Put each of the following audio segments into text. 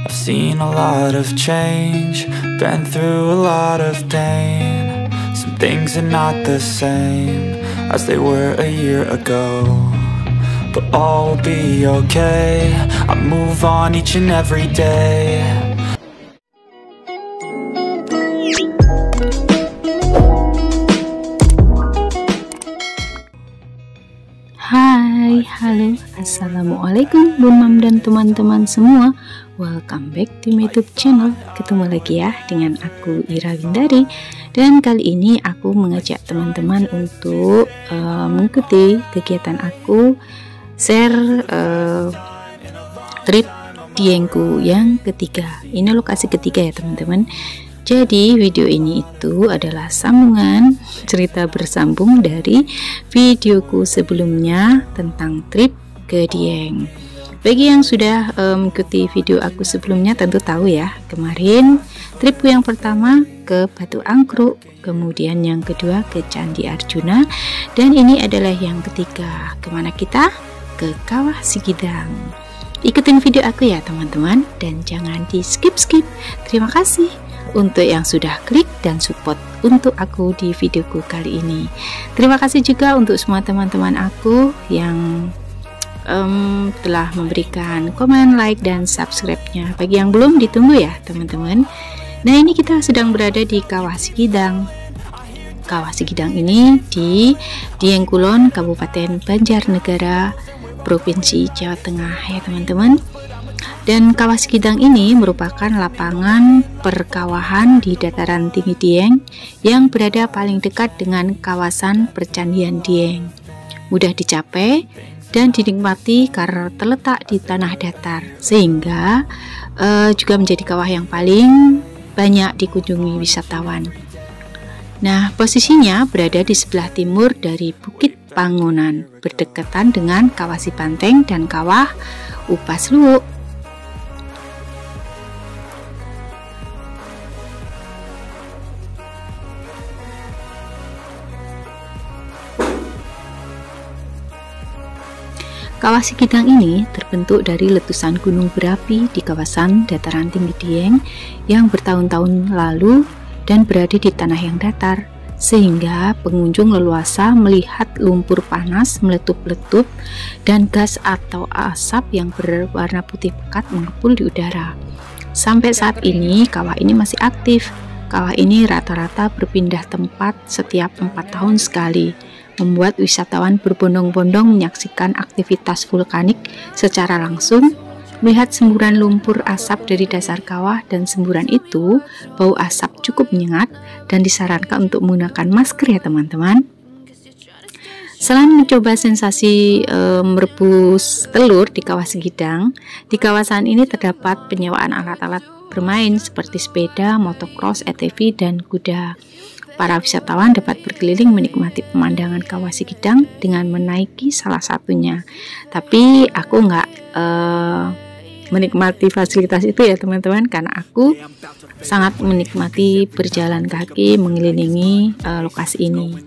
I've seen a lot of change, been through a lot of pain. Some things are not the same as they were a year ago, but all will be okay. I move on each and every day. Hai, halo, assalamualaikum Bun Mam dan teman-teman semua. Welcome back to my YouTube channel. Ketemu lagi ya dengan aku Ira Windari. Dan kali ini aku mengajak teman-teman untuk mengikuti kegiatan aku share trip Diengku yang ketiga. Ini lokasi ketiga ya teman-teman. Jadi video ini itu adalah sambungan cerita bersambung dari videoku sebelumnya tentang trip ke Dieng. Bagi yang sudah mengikuti video aku sebelumnya tentu tahu ya, kemarin tripku yang pertama ke Batu Angkruk, kemudian yang kedua ke Candi Arjuna, dan ini adalah yang ketiga. Kemana kita? Ke Kawah Sikidang. Ikutin video aku ya teman-teman, dan jangan di skip-skip. Terima kasih untuk yang sudah klik dan support untuk aku di videoku kali ini. Terima kasih juga untuk semua teman-teman aku yang telah memberikan komen, like, dan subscribe-nya. Bagi yang belum, ditunggu ya teman-teman. Nah, ini kita sedang berada di Kawah Sikidang. Kawah Sikidang ini di Dieng Kulon, Kabupaten Banjarnegara, Provinsi Jawa Tengah ya teman-teman. Dan Kawah Sikidang ini merupakan lapangan perkawahan di dataran tinggi Dieng yang berada paling dekat dengan kawasan percandian Dieng. Mudah dicapai dan dinikmati karena terletak di tanah datar, sehingga juga menjadi kawah yang paling banyak dikunjungi wisatawan. Nah, posisinya berada di sebelah timur dari Bukit Pangunan, berdekatan dengan Kawah Sipanteng dan Kawah Upas Luwuk. Kawah Sikidang ini terbentuk dari letusan gunung berapi di kawasan dataran tinggi Dieng yang bertahun-tahun lalu dan berada di tanah yang datar, sehingga pengunjung leluasa melihat lumpur panas meletup-letup dan gas atau asap yang berwarna putih pekat mengepul di udara. Sampai saat ini kawah ini masih aktif. Kawah ini rata-rata berpindah tempat setiap 4 tahun sekali, membuat wisatawan berbondong-bondong menyaksikan aktivitas vulkanik secara langsung, melihat semburan lumpur asap dari dasar kawah, dan semburan itu bau asap cukup menyengat dan disarankan untuk menggunakan masker ya teman-teman. Selain mencoba sensasi merebus telur di Kawah Sikidang, di kawasan ini terdapat penyewaan alat-alat bermain seperti sepeda, motocross, ATV, dan kuda. Para wisatawan dapat berkeliling menikmati pemandangan Kawah Sikidang dengan menaiki salah satunya. Tapi aku nggak menikmati fasilitas itu ya teman-teman, karena aku sangat menikmati berjalan kaki mengelilingi lokasi ini.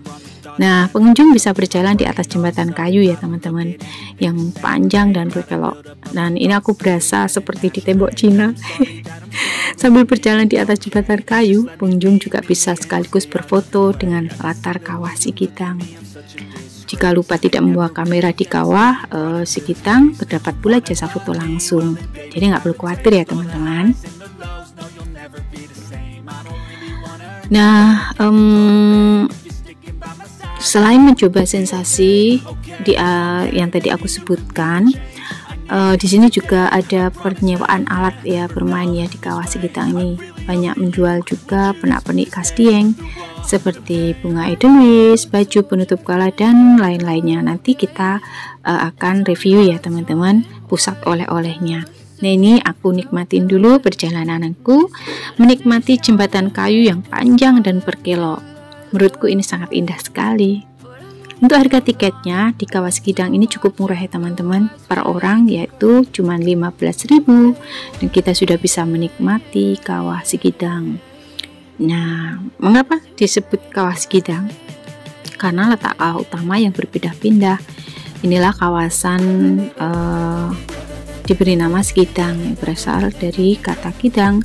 Nah, pengunjung bisa berjalan di atas jembatan kayu ya teman-teman, yang panjang dan berkelok. Dan ini aku berasa seperti di tembok Cina. Sambil berjalan di atas jembatan kayu, pengunjung juga bisa sekaligus berfoto dengan latar Kawah Sikidang. Jika lupa tidak membawa kamera di Kawah Sikidang, terdapat pula jasa foto langsung. Jadi nggak perlu khawatir ya teman-teman. Nah, selain mencoba sensasi yang tadi aku sebutkan, di sini juga ada penyewaan alat ya bermain ya di Kawah Sikidang ini. Banyak menjual juga pernak-pernik khas Dieng seperti bunga edelweiss, baju penutup kepala, dan lain-lainnya. Nanti kita akan review ya teman-teman pusat oleh-olehnya. Nah, ini aku nikmatin dulu perjalananku menikmati jembatan kayu yang panjang dan berkelok. Menurutku ini sangat indah sekali. Untuk harga tiketnya di Kawah Sikidang ini cukup murah ya teman-teman, per orang yaitu cuma 15.000, dan kita sudah bisa menikmati Kawah Sikidang. Nah, mengapa disebut Kawah Sikidang? Karena letak kawah utama yang berpindah-pindah. Inilah kawasan diberi nama Sekidang yang berasal dari kata kidang.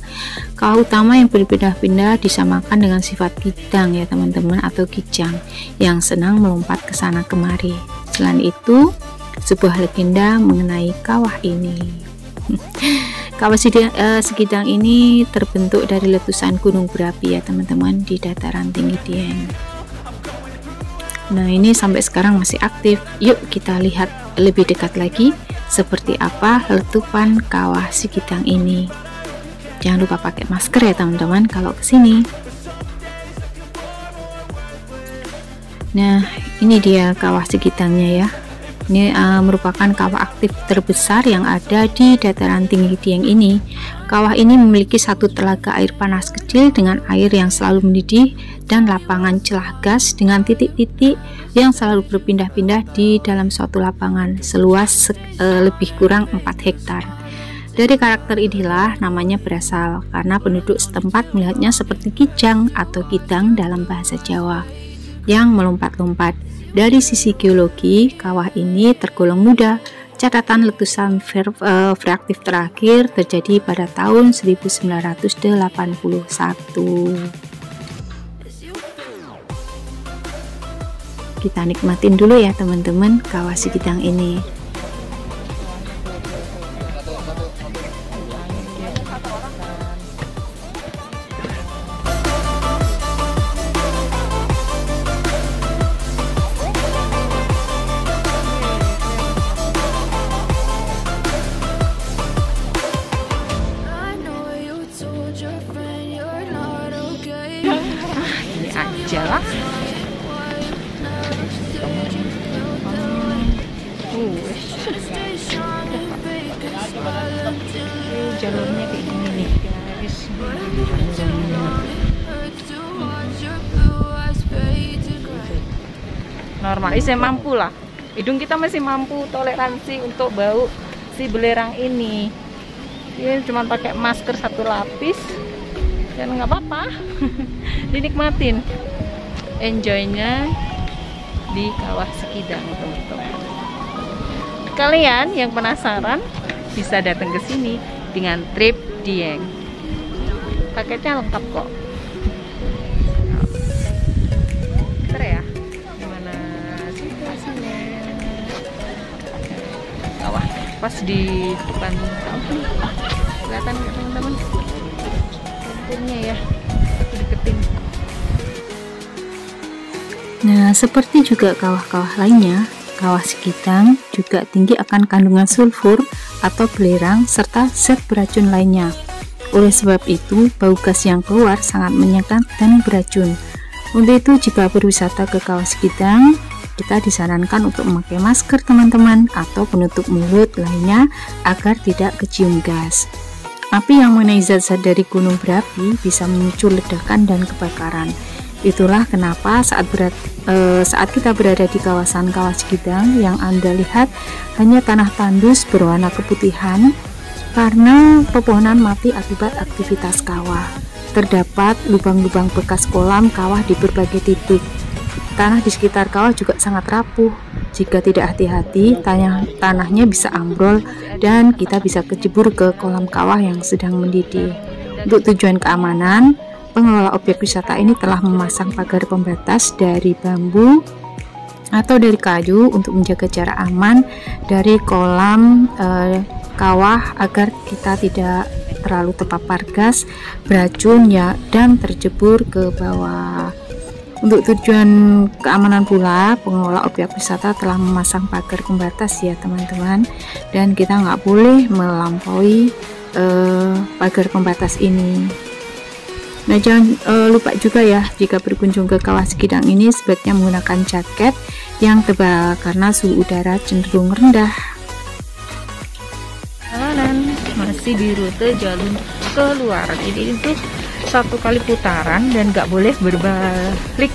Kawah utama yang berpindah-pindah disamakan dengan sifat kidang ya teman-teman, atau kijang yang senang melompat ke sana kemari. Selain itu, sebuah legenda mengenai kawah ini. Kawah Sekidang ini terbentuk dari letusan gunung berapi ya teman-teman, di dataran tinggi Dieng. Nah, ini sampai sekarang masih aktif. Yuk kita lihat lebih dekat lagi seperti apa letupan kawah Sekidang ini. Jangan lupa pakai masker ya teman-teman kalau kesini. Nah, ini dia kawah Sekidangnya ya. Ini merupakan kawah aktif terbesar yang ada di dataran tinggi Dieng ini. Kawah ini memiliki satu telaga air panas kecil dengan air yang selalu mendidih dan lapangan celah gas dengan titik-titik yang selalu berpindah-pindah di dalam suatu lapangan seluas lebih kurang 4 hektar. Dari karakter inilah namanya berasal, karena penduduk setempat melihatnya seperti kijang atau kidang dalam bahasa Jawa yang melompat-lompat. Dari sisi geologi, kawah ini tergolong muda. Catatan letusan freaktif terakhir terjadi pada tahun 1981. Kita nikmatin dulu ya teman-teman kawah Sekidang ini. Aja lah. Jalurnya kayak gini nih guys. Normal, saya mampu lah. Hidung kita masih mampu toleransi untuk bau si belerang ini. Ini cuma pakai masker 1 lapis dan nggak apa-apa. Dinikmatin, enjoynya di kawah Sekidang teman-teman. Kalian yang penasaran bisa datang ke sini dengan trip Dieng. Paketnya lengkap kok. Bentar ya, gimana situasinya? Kawah pas di depan kampung, kelihatan nggak teman-teman? Kampungnya ya. Nah, seperti juga kawah-kawah lainnya, kawah Sekidang juga tinggi akan kandungan sulfur atau belerang serta zat beracun lainnya. Oleh sebab itu, bau gas yang keluar sangat menyengat dan beracun. Untuk itu, jika berwisata ke kawah Sekidang, kita disarankan untuk memakai masker teman-teman atau penutup mulut lainnya agar tidak kecium gas. Api yang mengenai zat-zat dari gunung berapi bisa memicu ledakan dan kebakaran. Itulah kenapa saat kita berada di kawasan kawah Sekidang yang Anda lihat hanya tanah tandus berwarna keputihan karena pepohonan mati akibat aktivitas kawah. Terdapat lubang-lubang bekas kolam kawah di berbagai titik. Tanah di sekitar kawah juga sangat rapuh. Jika tidak hati-hati, tanahnya bisa ambrol dan kita bisa kecebur ke kolam kawah yang sedang mendidih. Untuk tujuan keamanan, pengelola objek wisata ini telah memasang pagar pembatas dari bambu atau dari kayu untuk menjaga jarak aman dari kolam kawah agar kita tidak terlalu terpapar gas beracun ya dan terjebur ke bawah. Untuk tujuan keamanan pula, pengelola objek wisata telah memasang pagar pembatas ya teman-teman, dan kita nggak boleh melampaui pagar pembatas ini. Nah, jangan lupa juga ya, jika berkunjung ke kawah Sekidang ini sebaiknya menggunakan jaket yang tebal karena suhu udara cenderung rendah. Perjalanan masih di rute jalur keluar, jadi itu 1 kali putaran dan nggak boleh berbalik.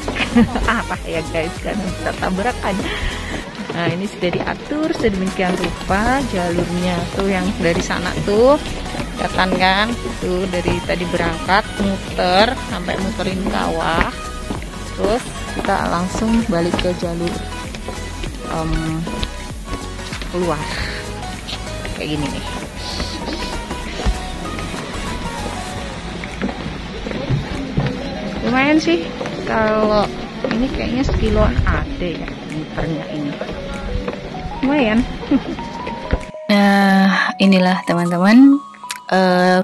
Apa ya guys, kan bisa tabrakan. Nah, ini sudah diatur sedemikian rupa jalurnya tuh, yang dari sana tuh kelihatan kan, tuh dari tadi berangkat muter sampai muterin kawah, terus kita langsung balik ke jalur keluar. kayak gini nih. Lumayan sih, kalau ini kayaknya sekiloan ada ya liternya ini, lumayan. Nah, inilah teman-teman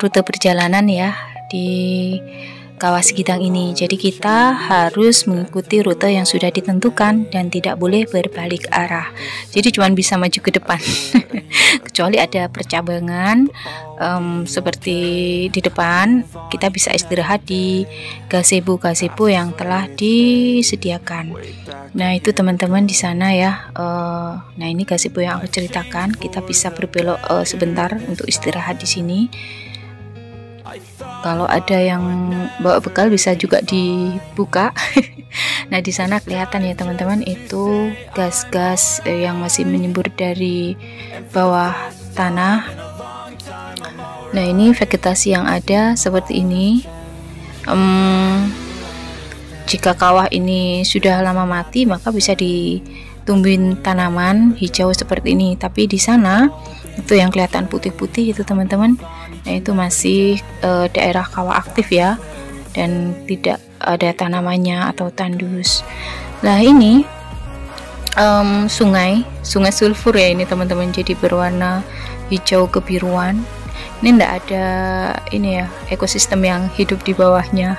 rute perjalanan ya di Kawah Sikidang ini. Jadi kita harus mengikuti rute yang sudah ditentukan dan tidak boleh berbalik arah. Jadi cuma bisa maju ke depan. Kecuali ada percabangan seperti di depan, kita bisa istirahat di gazebo yang telah disediakan. Nah, itu teman-teman di sana ya. Nah, ini gazebo yang aku ceritakan. Kita bisa berbelok sebentar untuk istirahat di sini. Kalau ada yang bawa bekal bisa juga dibuka. Nah, di sana kelihatan ya teman-teman, itu gas-gas yang masih menyembur dari bawah tanah. Nah, ini vegetasi yang ada seperti ini. Jika kawah ini sudah lama mati, maka bisa ditumbuhin tanaman hijau seperti ini. Tapi di sana itu yang kelihatan putih-putih itu teman-teman, nah itu masih daerah kawah aktif ya, dan tidak ada tanamannya atau tandus. Nah, ini sungai sulfur ya ini teman-teman, jadi berwarna hijau kebiruan. Ini tidak ada ini ya ekosistem yang hidup di bawahnya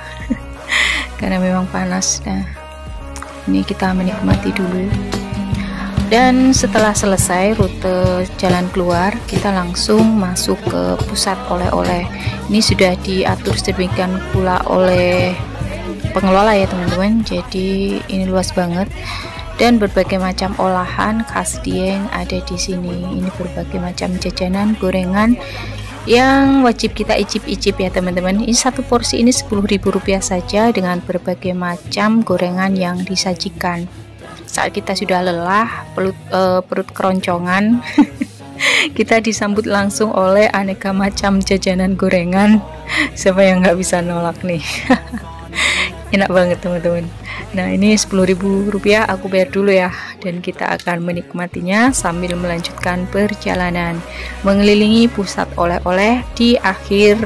karena memang panas. Nah, ini kita menikmati dulu. Dan setelah selesai rute jalan keluar, kita langsung masuk ke pusat oleh-oleh. Ini sudah diatur sedemikian pula oleh pengelola ya teman-teman. Jadi ini luas banget dan berbagai macam olahan khas Dieng ada di sini. Ini berbagai macam jajanan, gorengan yang wajib kita icip-icip ya teman-teman. Ini satu porsi ini Rp10.000 saja dengan berbagai macam gorengan yang disajikan. Saat kita sudah lelah, perut keroncongan, kita disambut langsung oleh aneka macam jajanan gorengan. Siapa yang nggak bisa nolak nih? Enak banget teman-teman. Nah, ini Rp10.000 aku bayar dulu ya, dan kita akan menikmatinya sambil melanjutkan perjalanan mengelilingi pusat oleh-oleh di akhir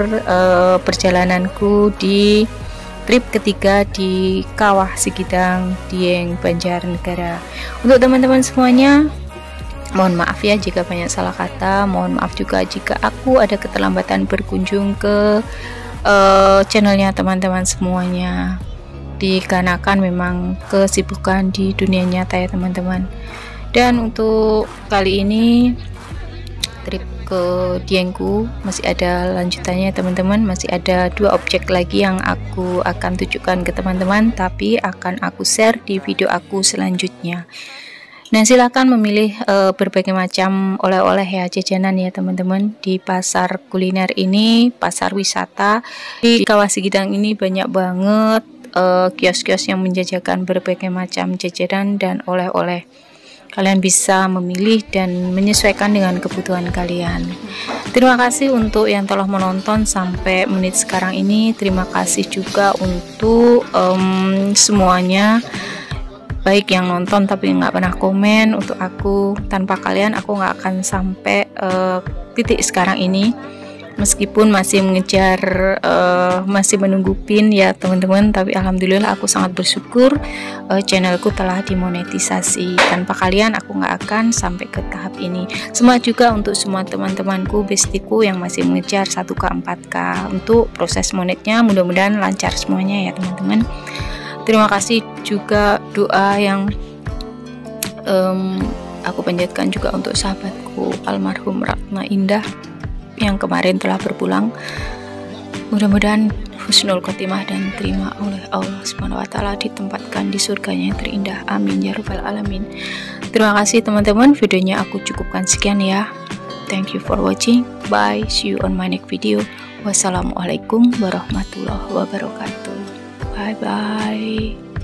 perjalananku di trip ketiga di Kawah Sikidang, Dieng, Banjarnegara. Untuk teman-teman semuanya, mohon maaf ya jika banyak salah kata. Mohon maaf juga jika aku ada keterlambatan berkunjung ke channelnya teman-teman semuanya, dikarenakan memang kesibukan di dunia nyata ya teman-teman. Dan untuk kali ini trip ke Diengku masih ada lanjutannya teman-teman, masih ada 2 objek lagi yang aku akan tunjukkan ke teman-teman, tapi akan aku share di video aku selanjutnya. Nah, silakan memilih berbagai macam oleh-oleh ya, jajanan ya teman-teman. Di pasar kuliner ini, pasar wisata di Kawah Sikidang ini banyak banget kios-kios yang menjajakan berbagai macam jajanan dan oleh-oleh. Kalian bisa memilih dan menyesuaikan dengan kebutuhan kalian. Terima kasih untuk yang telah menonton sampai menit sekarang ini. Terima kasih juga untuk semuanya, baik yang nonton tapi nggak pernah komen. Untuk aku, tanpa kalian aku nggak akan sampai titik sekarang ini. Meskipun masih mengejar, masih menunggu pin ya teman-teman, tapi alhamdulillah aku sangat bersyukur channelku telah dimonetisasi. Tanpa kalian aku nggak akan sampai ke tahap ini. Semangat juga untuk semua teman-temanku, bestiku yang masih mengejar 1K 4K. Untuk proses monetnya mudah-mudahan lancar semuanya ya teman-teman. Terima kasih juga doa yang aku panjatkan juga untuk sahabatku almarhum Ratna Indah yang kemarin telah berpulang. Mudah-mudahan husnul khotimah dan terima oleh Allah SWT, ditempatkan di surganya yang terindah. Amin ya rabbal alamin. Terima kasih teman-teman, videonya aku cukupkan sekian ya. Thank you for watching. Bye, see you on my next video. Wassalamualaikum warahmatullahi wabarakatuh. Bye bye.